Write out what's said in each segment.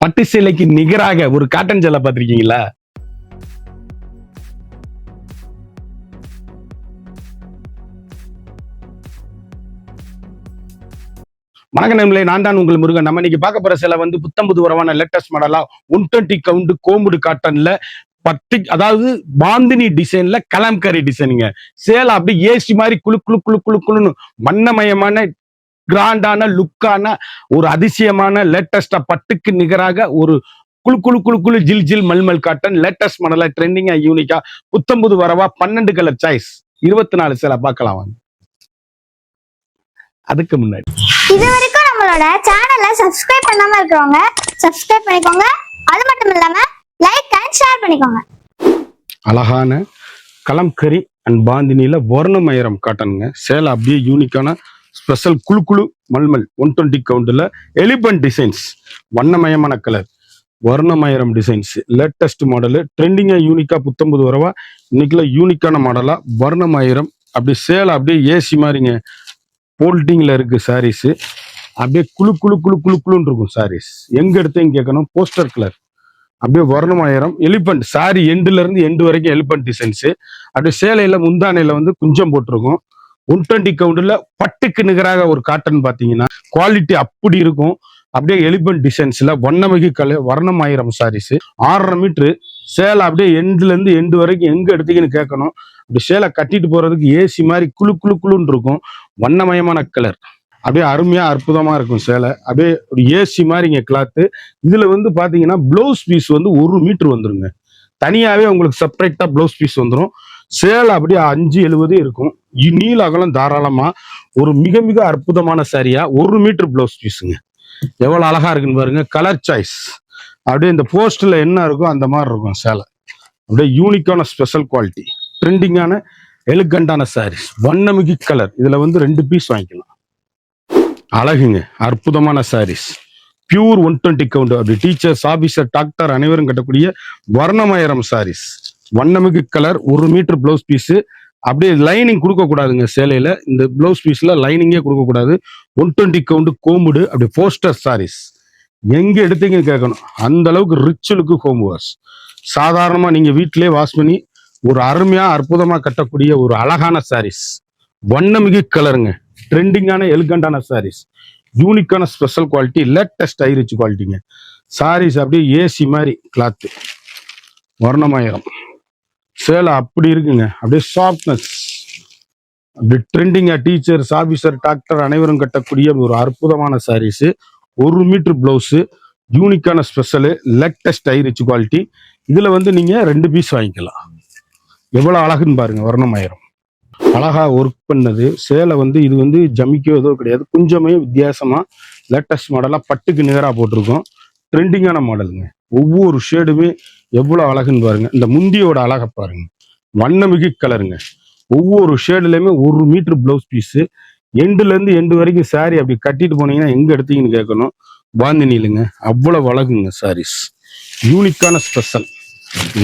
பட்டு சேலைக்கு நிகராக ஒரு காட்டன் சேலை பார்த்திருக்கீங்களா? வணக்கம் நண்பர்களே, நான் தான் உங்கள் முருகன். நம்ம இன்னைக்கு பார்க்க போற சேலை வந்து புத்தம்புது வரவான லேட்டஸ்ட் மாடலா 120 கவுண்ட் கோம்புடு காட்டன்ல அதாவது பாந்தினி டிசைன்ல கலாம்கரி டிசைனுங்க. சேலை அப்படியே ஏசி மாதிரி குளு குளு குளு குளு குளுன்னு வண்ணமயமான கிராண்டான லுக்கான ஒரு அதிசயமான லேட்டஸ்டா பட்டுக்கு நிகராக ஒரு குளு குளு குளு குளு ஜில் ஜில் மல்மல் காட்டன் லேட்டஸ்ட் மாடலா ட்ரெண்டிங்கா யூனிக்கா புத்தம்புது வரவா 12 கலர் சாய்ஸ் 24 சேலை பார்க்கலாம் வாங்க. அதுக்கு முன்னாடி இது வரைக்கும் நம்மளோட சேனலை சப்ஸ்கிரைப் பண்ணாம இருக்கவங்க சப்ஸ்கிரைப் பண்ணிக்கோங்க. அது மட்டும் இல்லாம லைக் அண்ட் ஷேர் பண்ணிக்கோங்க. அழகான கலம்கரி அண்ட் பாந்தினியில வர்ணமயம் காட்டனுங்க. சேலை அப்படியே யூனிக்கான ஸ்பெஷல் குழு குழு மல்மல் 120 கவுண்ட்ல எலிபென்ட் டிசைன்ஸ் வண்ணமயமான கலர் வர்ணமயம் டிசைன்ஸ் லேட்டஸ்ட் மாடலு ட்ரெண்டிங்கா யூனிக்கா புத்தம்புது வரவா இன்னைக்குல யூனிக்கான மாடலா வர்ணமயம். அப்படி சேலை அப்படியே ஏசி மாதிரிங்க போல்டிங்ல இருக்கு. சாரீஸ் அப்படியே குழு குழு குழு குழு குழுன்னு இருக்கும். சாரீஸ் எங்க எடுத்தேன்னு கேட்கணும். போஸ்டர் கலர் அப்படியே வர்ணமயம் எலிபென்ட் சாரி எண்டுல இருந்து எண்டு வரைக்கும் எலிபென்ட் டிசைன்ஸ். அப்படியே சேலையில முந்தானையில வந்து குஞ்சம் போட்டிருக்கும். 120 கவுண்ட்ல பட்டுக்கு நிகராக ஒரு காட்டன் பாத்தீங்கன்னா குவாலிட்டி அப்படி இருக்கும். அப்படியே எலிபென்ட் டிசைன்ஸ்ல வண்ணமிகு கலர் வர்ணமயம் சாரீஸ் 6.5 மீட்டரு சேலை அப்படியே எண்டுல இருந்து எண்டு வரைக்கும் எங்க எடுத்தீங்கன்னு கேட்கணும். அப்படி சேலை கட்டிட்டு போறதுக்கு ஏசி மாதிரி குழு குழு குழுன்னு இருக்கும். வண்ணமயமான கலர் அப்படியே அருமையா அற்புதமா இருக்கும். சேலை அப்படியே ஒரு ஏசி மாதிரிங்க கிளாத்து. இதுல வந்து பாத்தீங்கன்னா பிளவுஸ் பீஸ் வந்து 1 மீட்டர் வந்துருங்க. தனியாவே உங்களுக்கு செப்பரேட்டா பிளவுஸ் பீஸ் வந்துடும். சேலை அப்படியே 5.70 இருக்கும். நீல அகலம் தாராளமா ஒரு மிக மிக அற்புதமான சாரியா 1 மீட்டர் பிளவுஸ் பீஸுங்க. எவ்வளவு அழகா இருக்குன்னு பாருங்க. கலர் சாய்ஸ் அப்படியே இந்த போஸ்ட்ல என்ன இருக்கோ அந்த மாதிரி இருக்கும். சேலை அப்படியே யூனிக்கான ஸ்பெஷல் குவாலிட்டி ட்ரெண்டிங்கான எலிகண்டான சாரீஸ் வண்ணமிகு கலர். இதுல வந்து 2 பீஸ் வாங்கிக்கலாம். அழகுங்க அற்புதமான சாரீஸ் பியூர் 120 கவுண்ட். அப்படி டீச்சர்ஸ் ஆபீசர் டாக்டர் அனைவரும் கட்டக்கூடிய வர்ணமயம் சாரீஸ் வண்ணமிகு கலர் 1 மீட்டர் பிளவுஸ் பீஸ். அப்படியே லைனிங் கொடுக்க கூடாதுங்க. சேலையில இந்த பிளவுஸ் பீஸ்ல லைனிங்கே கொடுக்க கூடாது. 120 கவுண்ட் கோம்புடு அப்படி போஸ்டர் சாரீஸ் எங்க எடுத்தீங்கன்னு கேட்கணும். அந்த அளவுக்கு ரிச் லுக்கு ஹோம் வாஷ். சாதாரணமா நீங்க வீட்டிலேயே வாஷ் பண்ணி ஒரு அருமையா அற்புதமா கட்டக்கூடிய ஒரு அழகான சாரீஸ் வண்ணமிகு கலருங்க. ட்ரெண்டிங்கான எலிகண்டான சாரீஸ் யூனிக்கான ஸ்பெஷல் குவாலிட்டி லேட்டஸ்ட் ரிச் குவாலிட்டிங்க. சாரீஸ் அப்படியே ஏசி மாதிரி கிளாத்து வர்ணமயம் சேலை அப்படி இருக்குங்க. அப்படியே சாஃப்ட்னஸ் அப்படி ட்ரெண்டிங்கா டீச்சர்ஸ் ஆபீசர் டாக்டர் அனைவரும் கட்டக்கூடிய ஒரு அற்புதமான சாரீஸ் 1 மீட்டர் பிளவுஸ் யூனிக்கான ஸ்பெஷலு லேட்டஸ்ட் ரிச் குவாலிட்டி. இதுல வந்து நீங்க 2 பீஸ் வாங்கிக்கலாம். எவ்வளவு அழகுன்னு பாருங்க. வர்ணமயம் அழகா ஒர்க் பண்ணது சேலை வந்து இது வந்து ஜமிக்கோ ஏதோ கிடையாது. கொஞ்சமே வித்தியாசமா லேட்டஸ்ட் மாடலா பட்டுக்கு நிகரா போட்டிருக்கோம். ட்ரெண்டிங்கான மாடலுங்க. ஒவ்வொரு ஷேடுமே எவ்வளவு அழகுன்னு பாருங்க. இந்த முந்தியோட அழகை பாருங்க. வண்ணமிகு கலருங்க. ஒவ்வொரு ஷேடுலயுமே 1 மீட்டர் பிளவுஸ் பீஸ் எண்டுல இருந்து எண்டு வரைக்கும் சாரி அப்படி கட்டிட்டு போனீங்கன்னா எங்க எடுத்தீங்கன்னு கேட்கணும். பாந்தினிலுங்க அவ்வளவு அழகுங்க. சாரீஸ் யூனிக்கான special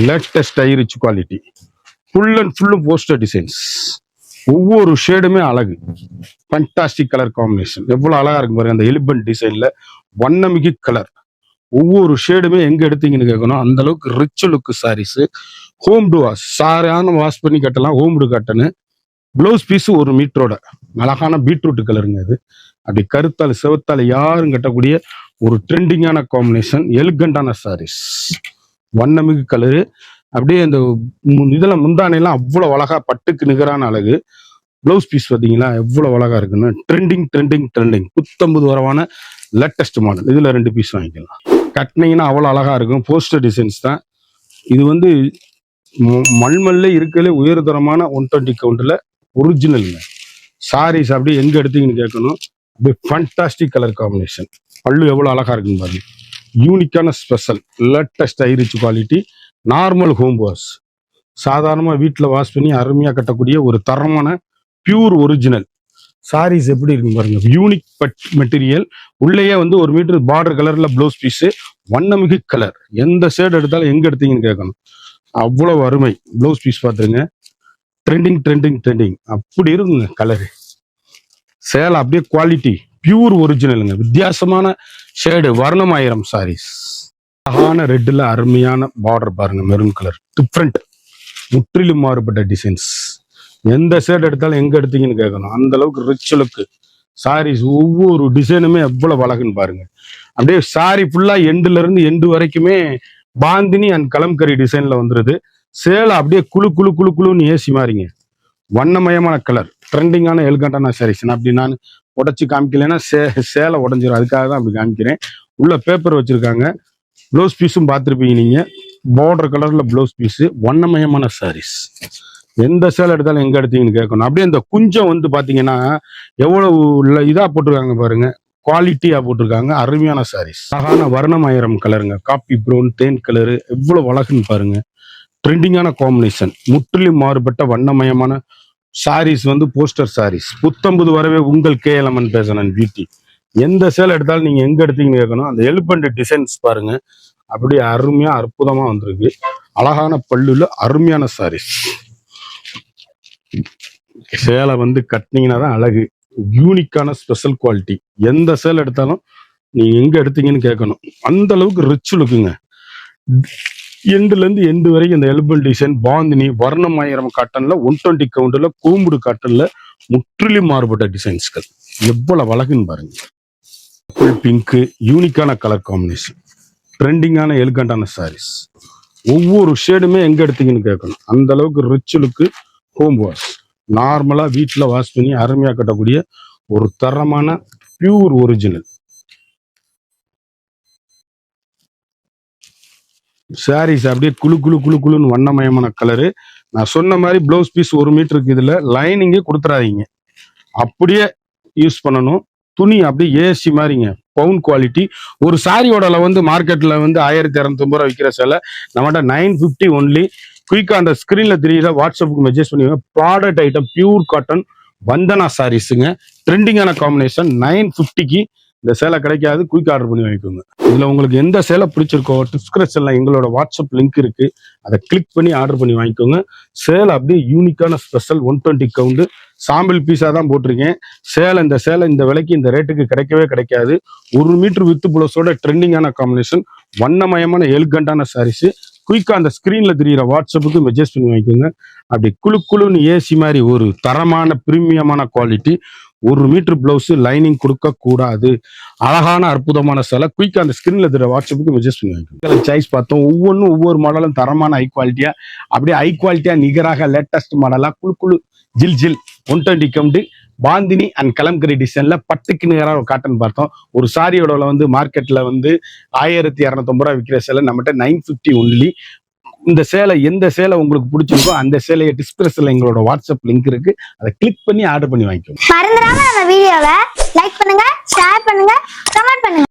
latest rich quality full and ஃபுல்லும் போஸ்டர் டிசைன்ஸ். ஒவ்வொரு ஷேடுமே அழகு. ஃபண்டாஸ்டிக் கலர் காம்பினேஷன் எவ்வளவு அழகா இருக்கு பாருங்க. அந்த எலிபென்ட் டிசைன்ல வண்ணமிகு கலர் ஒவ்வொரு ஷேடுமே எங்க எடுத்தீங்கன்னு கேட்கணும். அந்த அளவுக்கு rich look saris. Home to wash சாரியான வாஷ் பண்ணி கட்டலாம். ஹோம் டு கட்டனு பிளவுஸ் பீஸ் 1 மீட்டரோட அழகான பீட்ரூட் கலருங்க. அது அப்படி கருத்தால் செவத்தால் யாரும் கட்டக்கூடிய ஒரு ட்ரெண்டிங்கான காம்பினேஷன் எலிகண்டான சாரீஸ் வண்ணமிகு கலரு. அப்படியே இந்த இதெல்லாம் முந்தானையெல்லாம் அவ்வளவு அழகா பட்டுக்கு நிகரான அழகு. பிளவுஸ் பீஸ் பார்த்தீங்களா எவ்வளவு அழகா இருக்குன்னு. ட்ரெண்டிங் ட்ரெண்டிங் ட்ரெண்டிங் புத்தம்புது வரவான லேட்டஸ்ட் மாடல். இதுல 2 பீஸ் வாங்கிக்கலாம். கட்டினீங்கன்னா அவ்வளவு அழகா இருக்கும். போஸ்டர் டிசைன்ஸ் தான் இது. வந்து மல்மல்ல இருக்கலே உயர்தரமான 120 கவுண்ட்ல ஒரிஜினலுங்க. சாரீஸ் அப்படியே எங்க எடுத்தீங்கன்னு கேட்கணும். அப்படியே ஃபண்டாஸ்டிக் கலர் காம்பினேஷன். பல்லு எவ்வளவு அழகா இருக்குன்னு பாருங்க. யூனிக்கான special latest rich quality normal home wash. சாதாரணமா வீட்டில் வாஷ் பண்ணி அருமையா கட்டக்கூடிய ஒரு தரமான பியூர் ஒரிஜினல் சாரீஸ் எப்படி இருக்குன்னு பாருங்க. யூனிக் மெட்டீரியல் உள்ளேயே வந்து 1 மீட்டர் பார்டர் கலர்ல பிளவுஸ் பீஸ் வண்ணமிகு கலர். எந்த ஷேட் எடுத்தாலும் எங்க எடுத்தீங்கன்னு கேட்கணும். அவ்வளவு அருமை. பிளவுஸ் பீஸ் பார்த்துருங்க. ட்ரெண்டிங் ட்ரெண்டிங் ட்ரெண்டிங் அப்படி இருக்குங்க கலரு. சேலை அப்படியே குவாலிட்டி பியூர் ஒரிஜினலுங்க. வித்தியாசமான ஷேடு வர்ணமயம் சாரீஸ் அழகான ரெட்டில் அருமையான பார்டர் பாருங்க, மெரூன் கலர் டிஃப்ரெண்ட், முற்றிலும் மாறுபட்ட டிசைன்ஸ். எந்த ஷேட் எடுத்தாலும் எங்க எடுத்தீங்கன்னு கேட்கணும், அந்த அளவுக்கு ரிச் லுக்கு சாரீஸ். ஒவ்வொரு டிசைனுமே எவ்வளவு அழகுன்னு பாருங்க. அப்படியே சாரி ஃபுல்லா எண்டுல இருந்து எண்டு வரைக்குமே பாந்தினி அண்ட் கலம்கரி டிசைன்ல வந்துருது. சேலை அப்படியே குழு குழு குழு குழுன்னு ஏசி மாறிங்க. வண்ணமயமான கலர், ட்ரெண்டிங்கான எலிகண்டான சாரீஸ். அப்படி நான் உடச்சி காமிக்கலைன்னா சேலை உடஞ்சிரும், அதுக்காக தான் அப்படி காமிக்கிறேன். உள்ள பேப்பர் வச்சிருக்காங்க. ப்ளவுஸ் பீஸும் பார்த்துருப்பீங்க நீங்க, பார்டர் கலர்ல ப்ளவுஸ் பீஸ். வண்ணமயமான சாரீஸ். எந்த சேலை எடுத்தாலும் எங்க எடுத்தீங்கன்னு கேட்கணும். அப்படியே இந்த குஞ்சம் வந்து பாத்தீங்கன்னா எவ்வளவு இதா போட்டிருக்காங்க பாருங்க, குவாலிட்டியா போட்டிருக்காங்க. அருமையான சாரீஸ். அழகான வர்ணமயம் கலருங்க, காப்பி ப்ரௌன், தேன் கலரு, எவ்வளவு அழகுன்னு பாருங்க. ட்ரெண்டிங்கான காம்பினேஷன், முற்றிலும் மாறுபட்ட வண்ணமயமான சாரீஸ் வந்து போஸ்டர் சாரீஸ். புத்தம்பது வரவே உங்கள் கேஎல்எம்என் பேசணும் பியூட்டி. எந்த சேலை எடுத்தாலும் நீங்க எங்க எடுத்தீங்கன்னு கேட்கணும். அந்த எலிபண்ட் டிசைன்ஸ் பாருங்க, அப்படியே அருமையா அற்புதமா வந்திருக்கு. அழகான பல்லுல அருமையான சாரீஸ். சேலை வந்து கட்டினீங்கன்னா தான் அழகு. யூனிக்கான ஸ்பெஷல் குவாலிட்டி. எந்த சேலை எடுத்தாலும் நீங்க எங்க எடுத்தீங்கன்னு கேட்கணும், அந்த அளவுக்கு ரிச் லுக்குங்க. எண்டுல இருந்து எண்டு வரைக்கும் இந்த எலிபல் டிசைன் பாந்தினி வர்ணமயம் காட்டன்ல 120 கவுண்ட்ல கூம்புடு காட்டன்ல முற்றிலும் மாறுபட்ட டிசைன்ஸ்கள். எவ்வளவு அழகுன்னு பாருங்க. ஃபுல் பிங்க், யூனிக்கான கலர் காம்பினேஷன், ட்ரெண்டிங்கான எலிகண்டான சாரீஸ். ஒவ்வொரு ஷேடுமே எங்க எடுத்தீங்கன்னு கேட்கணும், அந்த அளவுக்கு ரிச் லுக்கு. ஹோம் வாஷ், நார்மலா வீட்டுல வாஷ் பண்ணி அருமையா கட்டக்கூடிய ஒரு தரமான பியூர் ஒரிஜினல் சாரீஸ். அப்படியே குழு குழு குழு குழுன்னு வண்ணமயமான கலரு. நான் சொன்ன மாதிரி பிளவுஸ் பீஸ் 1 மீட்டருக்கு இதுல லைனிங்கே கொடுத்துறாதீங்க, அப்படியே யூஸ் பண்ணணும். துணி அப்படியே ஏசி மாதிரிங்க, பவுன் குவாலிட்டி. ஒரு சாரியோட வந்து மார்க்கெட்ல வந்து 1250 ரூபா விற்கிற சேலை நம்மகிட்ட 950 ஒன்லி. குயிக்கா அந்த ஸ்கிரீன்ல தெரியல, வாட்ஸ்அப்புக்கு மெசேஜ் பண்ணுவீங்க. ப்ராடக்ட் ஐட்டம் பியூர் காட்டன் வந்தனா சாரீஸுங்க. ட்ரெண்டிங்கான காம்பினேஷன். 950க்கு இந்த சேலை கிடைக்காது, குயிக் ஆர்டர் பண்ணி வாங்கிக்கோங்க. இதுல உங்களுக்கு எந்த சேலை பிடிச்சிருக்கோ டிஸ்கிரிப்ஷன்ல எங்களோட வாட்ஸ்அப் லிங்க் இருக்கு, அதை கிளிக் பண்ணி ஆர்டர் பண்ணி வாங்கிக்கோங்க. சேலை அப்படியே யூனிக்கான ஸ்பெஷல் 120 கவுண்ட் சாம்பிள் பீஸா தான் போட்டிருக்கேன். இந்த சேலை இந்த விலைக்கு இந்த ரேட்டுக்கு கிடைக்கவே கிடைக்காது. 1 மீட்டர் வித்து பிளஸோட ட்ரெண்டிங்கான காம்பினேஷன், வண்ணமயமான எலிகண்டான சாரீஸ். குயிக்கா அந்த ஸ்கிரீன்ல தெரியுற வாட்ஸ்அப்புக்கு மெசேஜ் பண்ணி வாங்கிக்கோங்க. அப்படி குழு குழுன்னு ஏசி மாதிரி ஒரு தரமான பிரீமியமான குவாலிட்டி. 1 மீட்டர் பிளவுஸ் லைனிங் கொடுக்க கூடாது. அழகான அற்புதமான சேலை. குயிக்கா அந்த ஸ்கிரீன்ல தெரியுற வாட்ஸ்அப்புக்கு மெசேஜ் பண்ணி வாங்கிக்கோங்க. சாய்ஸ் பார்த்தோம், ஒவ்வொன்றும் ஒவ்வொரு மாடலும் தரமான ஹை குவாலிட்டியா, அப்படியே ஹை குவாலிட்டியா நிகராக லேட்டஸ்ட் மாடலா குழு குழு ஜில் ஜில் 120 கவுண்ட் பாந்தினி அண்ட் கலம்கரி டிசைன்ல பட்டுக்கு நிகராக ஒரு காட்டன் பார்த்தோம். ஒரு சாரியோட வந்து மார்க்கெட்ல வந்து 1250 ரூபா விற்கிற சேலை நம்மகிட்ட 950 ஒன்லி. இந்த சேலை எந்த சேலை உங்களுக்கு பிடிச்சிருக்கோ அந்த சேலையை டிஸ்கிரிப்ஷன்ல எங்களோட வாட்ஸ்அப் லிங்க் இருக்கு, அதை கிளிக் பண்ணி ஆர்டர் பண்ணி வாங்கிக்கோங்க. மறந்துடாம நம்ம வீடியோவை லைக் பண்ணுங்க, ஷேர் பண்ணுங்க, கமெண்ட் பண்ணுங்க.